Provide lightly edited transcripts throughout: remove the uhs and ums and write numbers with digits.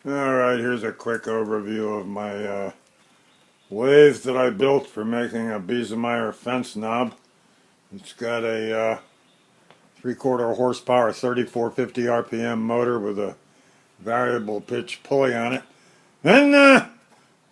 Alright, here's a quick overview of my lathe that I built for making a biesemeyer fence knob. It's got a 3/4 horsepower 3450 RPM motor with a variable pitch pulley on it. And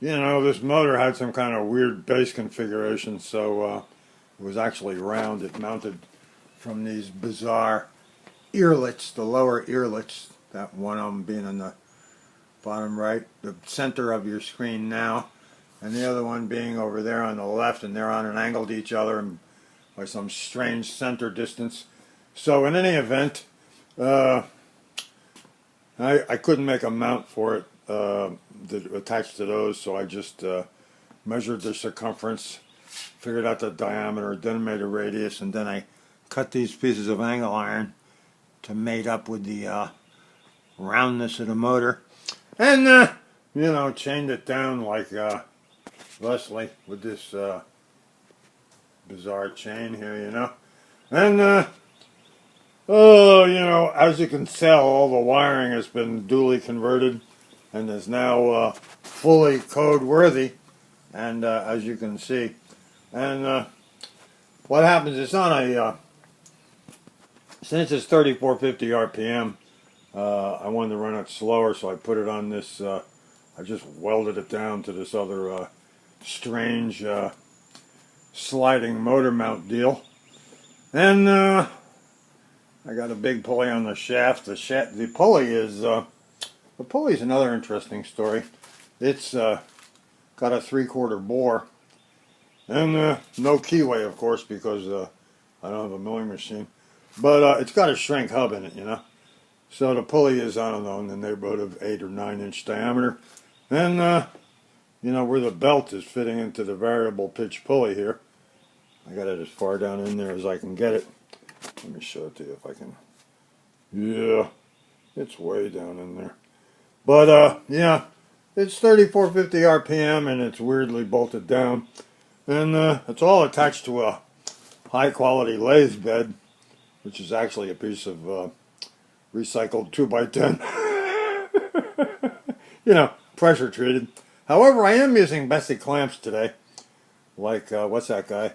this motor had some kind of weird base configuration, so it was actually round. It mounted from these bizarre earlets, the lower earlets, that one of them being in the bottom right, the center of your screen now, and the other one being over there on the left, and they're on an angle to each other and by some strange center distance. So in any event, I couldn't make a mount for it that attached to those, so I just measured the circumference, figured out the diameter, then made a radius, and then I cut these pieces of angle iron to mate up with the roundness of the motor, and chained it down like thusly with this bizarre chain here, and as you can tell, all the wiring has been duly converted and is now fully code worthy, and as you can see, and what happens is on a since it's 3450 RPM, I wanted to run it slower, so I put it on this, I just welded it down to this other strange sliding motor mount deal. And I got a big pulley on the shaft. The pulley is another interesting story. It's got a 3/4 bore, and no keyway, of course, because I don't have a milling machine. But it's got a shrink hub in it, So the pulley is, I don't know, in the neighborhood of 8 or 9 inch diameter. And, where the belt is fitting into the variable pitch pulley here. I got it as far down in there as I can get it. Let me show it to you if I can. Yeah, it's way down in there. But, yeah, it's 3450 RPM and it's weirdly bolted down. And it's all attached to a high quality lathe bed, which is actually a piece of recycled 2x10. Pressure treated. However, I am using Bessie clamps today. Like, what's that guy?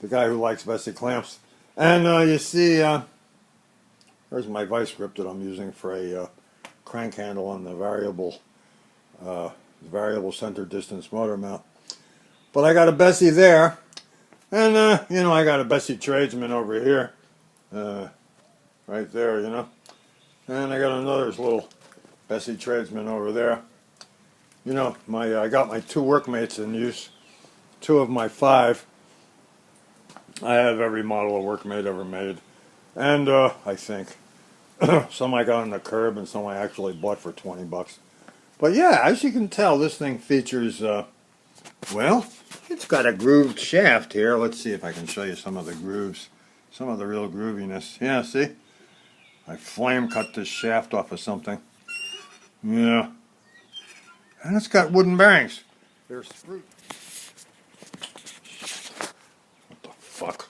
The guy who likes Bessie clamps. And you see, there's my vice grip that I'm using for a crank handle on the variable center distance motor mount. But I got a Bessie there. And, I got a Bessie tradesman over here. Right there, And I got another little Bessie tradesman over there. I got my 2 workmates in use. 2 of my 5. I have every model of workmate ever made. And I think some I got on the curb and some I actually bought for $20. But yeah, as you can tell, this thing features, it's got a grooved shaft here. Let's see if I can show you some of the grooves. Some of the real grooviness. Yeah, see? I flame cut this shaft off of something. Yeah. And it's got wooden bearings. They're screwed. What the fuck?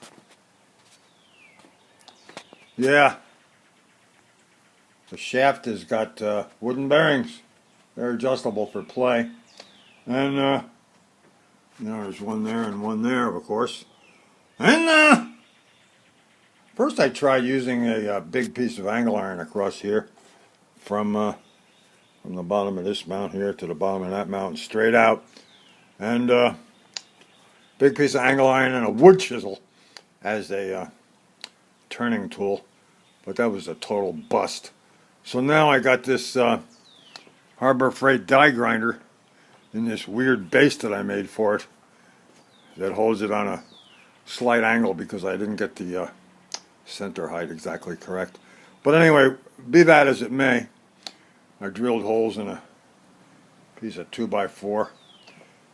Yeah. The shaft has got wooden bearings. They're adjustable for play. And, there's one there and one there, of course. And, first I tried using a big piece of angle iron across here from the bottom of this mount here to the bottom of that mount straight out, and big piece of angle iron and a wood chisel as a turning tool, but that was a total bust. So now I got this Harbor Freight die grinder in this weird base that I made for it that holds it on a slight angle because I didn't get the center height exactly correct. But anyway, be that as it may, I drilled holes in a piece of 2x4,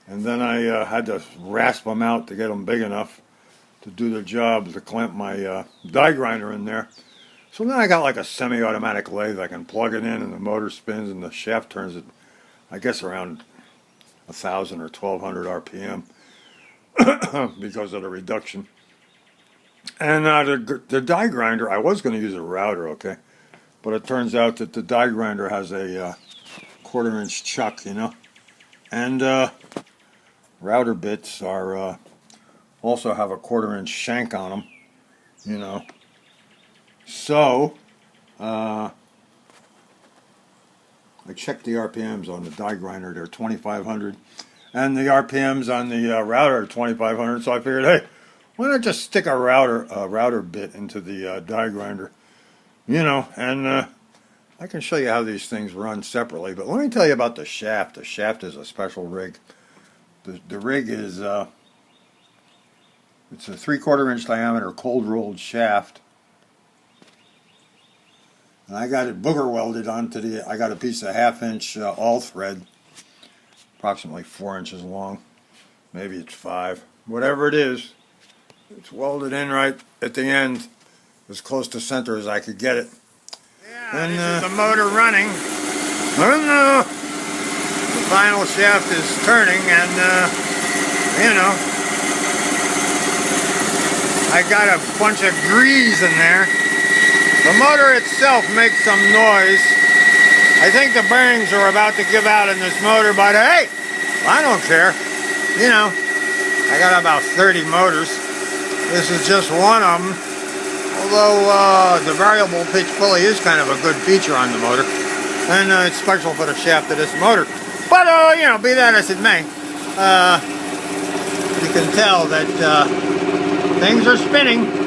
and then I had to rasp them out to get them big enough to do the job, to clamp my die grinder in there. So then I got like a semi-automatic lathe. I can plug it in and the motor spins and the shaft turns at, I guess, around 1,000 or 1,200 RPM because of the reduction. And the die grinder, I was going to use a router, okay? But it turns out that the die grinder has a 1/4 inch chuck, you know. And router bits are also have a 1/4 inch shank on them, you know. So I checked the RPMs on the die grinder. They're 2,500, and the RPMs on the router are 2,500. So I figured, hey, why not just stick a router bit into the die grinder, you know? And I can show you how these things run separately. But let me tell you about the shaft. The shaft is a special rig. The rig is it's a 3/4 inch diameter cold rolled shaft. And I got it booger welded onto the, I got a piece of 1/2 inch all thread, approximately 4 inches long. Maybe it's 5. Whatever it is, it's welded in right at the end, as close to center as I could get it. Yeah, and this is the motor running. And the final shaft is turning, and you know, I got a bunch of grease in there. The motor itself makes some noise. I think the bearings are about to give out in this motor, but hey, I don't care. You know, I got about 30 motors. This is just one of them. Although the variable pitch pulley is kind of a good feature on the motor. And it's special for the shaft of this motor. But, you know, be that as it may, you can tell that things are spinning.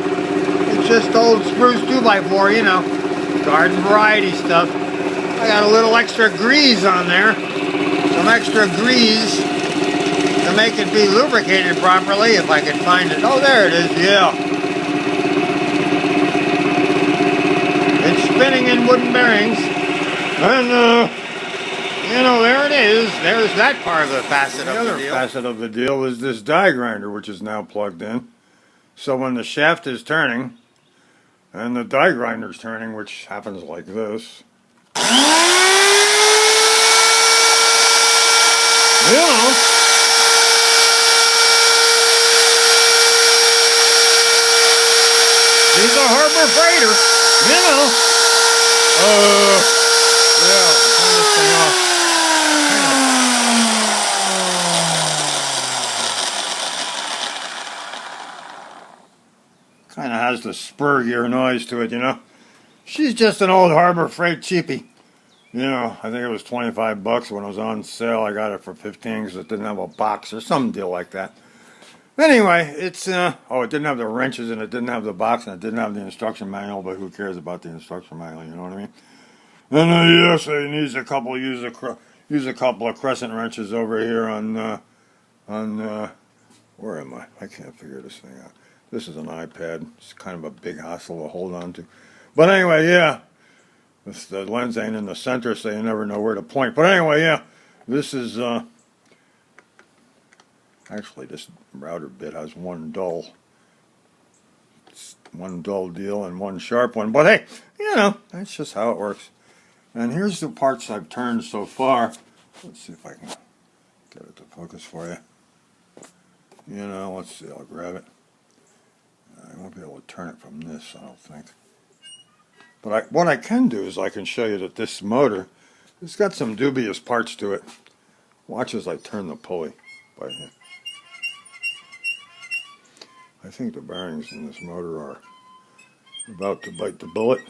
It's just old spruce 2x4, you know, garden variety stuff. I got a little extra grease on there, some extra grease to make it be lubricated properly, if I can find it. Oh, there it is, yeah. It's spinning in wooden bearings, and you know, there it is. There's that part of the facet of the deal. The other facet of the deal is this die grinder, which is now plugged in. So when the shaft is turning, and the die grinder is turning, which happens like this. You know. He's a harbor freighter, you know. Yeah, turn this thing off. Kind of has the spur gear noise to it, you know. She's just an old Harbor Freight cheapie. You know, I think it was 25 bucks when it was on sale. I got it for 15 because it didn't have a box or some deal like that. Anyway, it's, it didn't have the wrenches and it didn't have the box and it didn't have the instruction manual, but who cares about the instruction manual, you know what I mean? And yes, it needs use a couple of crescent wrenches over here on, where am I? I can't figure this thing out. This is an iPad. It's kind of a big hassle to hold on to. But anyway, yeah. The lens ain't in the center, so you never know where to point. But anyway, yeah. This is, actually, this router bit has one dull. It's one dull deal and one sharp one. But hey, you know, that's just how it works. And here's the parts I've turned so far. Let's see if I can get it to focus for you. You know, let's see. I'll grab it. I won't be able to turn it from this, I don't think. But what I can do is I can show you that this motor, it's got some dubious parts to it. Watch as I turn the pulley by hand. I think the bearings in this motor are about to bite the bullet.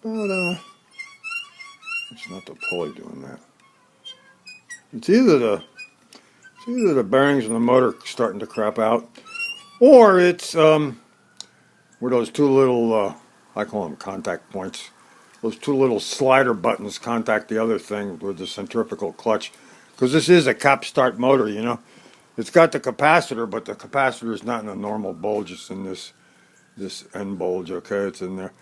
But it's not the pulley doing that. It's either the bearings in the motor starting to crap out, or it's where those two little I call them contact points. Those two little slider buttons contact the other thing with the centrifugal clutch. Because this is a cap-start motor, you know. It's got the capacitor, but the capacitor is not in a normal bulge. It's in this end bulge, okay? It's in there.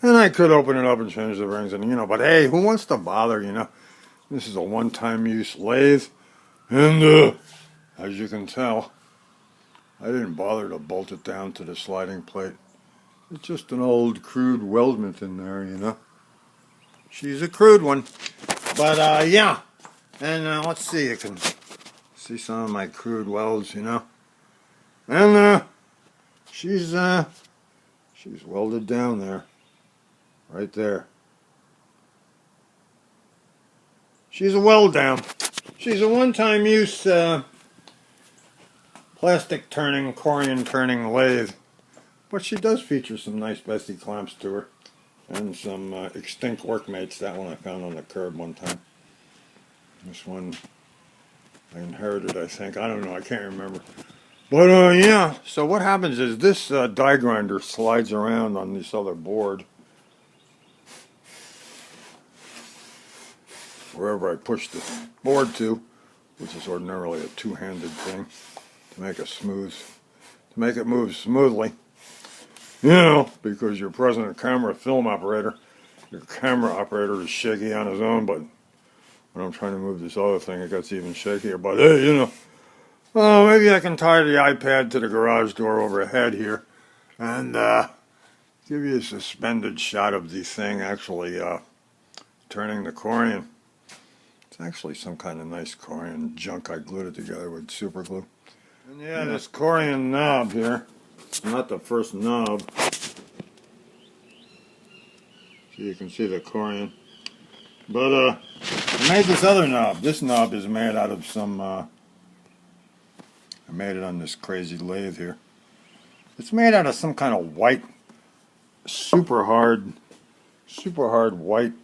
And I could open it up and change the bearings, and you know, but hey, who wants to bother, you know? This is a one-time use lathe. And as you can tell, I didn't bother to bolt it down to the sliding plate. It's just an old crude weldment in there, you know. She's a crude one. But, yeah. And let's see, you can see some of my crude welds, you know. And she's welded down there. Right there. She's a well down. She's a one-time use plastic turning, corian turning lathe. But she does feature some nice Bessie clamps to her. And some extinct workmates. That one I found on the curb one time. This one I inherited, I think. I don't know, I can't remember. But yeah, so what happens is this die grinder slides around on this other board. Wherever I push the board to, which is ordinarily a two-handed thing, to make it move smoothly. You know, because your present camera film operator, your camera operator is shaky on his own, but when I'm trying to move this other thing, it gets even shakier. But hey, you know, oh, maybe I can tie the iPad to the garage door overhead here and give you a suspended shot of the thing actually turning the corian. It's actually some kind of nice corian junk. I glued it together with super glue. And yeah, this corian knob here, it's not the first knob. So you can see the corian. But I made this other knob. This knob is made out of some, I made it on this crazy lathe here. It's made out of some kind of white, super hard white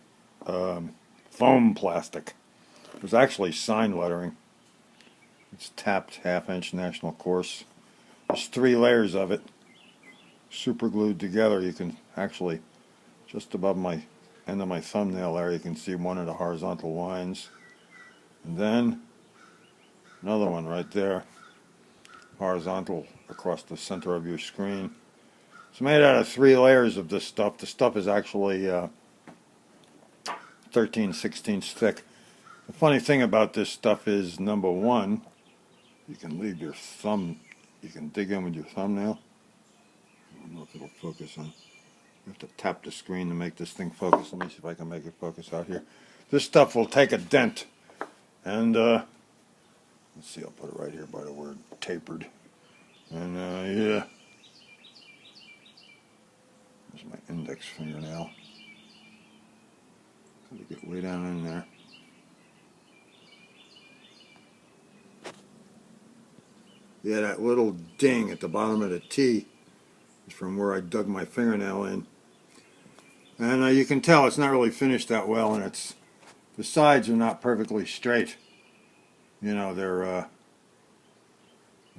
foam plastic. It was actually sign lettering. It's tapped 1/2-inch National Course. There's 3 layers of it, super glued together. You can actually, just above my end of my thumbnail there, you can see one of the horizontal lines. And then another one right there, horizontal across the center of your screen. It's made out of 3 layers of this stuff. The stuff is actually 13/16 thick. The funny thing about this stuff is, number one, you can leave your thumb, you can dig in with your thumbnail. I don't know if it'll focus on. You have to tap the screen to make this thing focus. Let me see if I can make it focus out here. This stuff will take a dent. And, let's see, I'll put it right here by the word tapered. And, yeah. There's my index fingernail. Gotta get way down in there. Yeah, that little ding at the bottom of the T is from where I dug my fingernail in. And you can tell it's not really finished that well, and the sides are not perfectly straight. You know, they're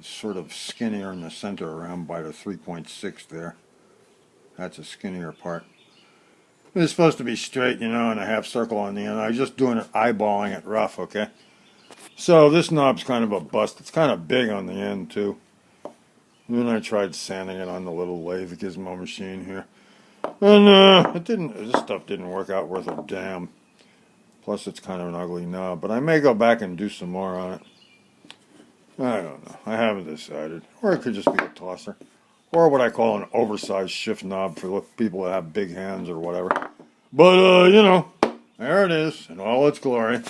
sort of skinnier in the center around by the 3.6 there. That's a skinnier part. It's supposed to be straight, you know, and a half circle on the end. I was just doing it, eyeballing it rough, okay? So this knob's kind of a bust. It's kind of big on the end too. And then I tried sanding it on the little lathe gizmo machine here. And this stuff didn't work out worth a damn. Plus it's kind of an ugly knob. But I may go back and do some more on it. I don't know. I haven't decided. Or it could just be a tosser. Or what I call an oversized shift knob for people that have big hands or whatever. But, you know, there it is in all its glory.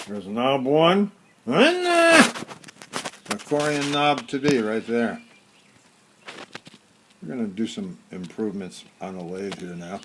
There's knob 1. And a corian knob to be right there. We're going to do some improvements on the lathe here now.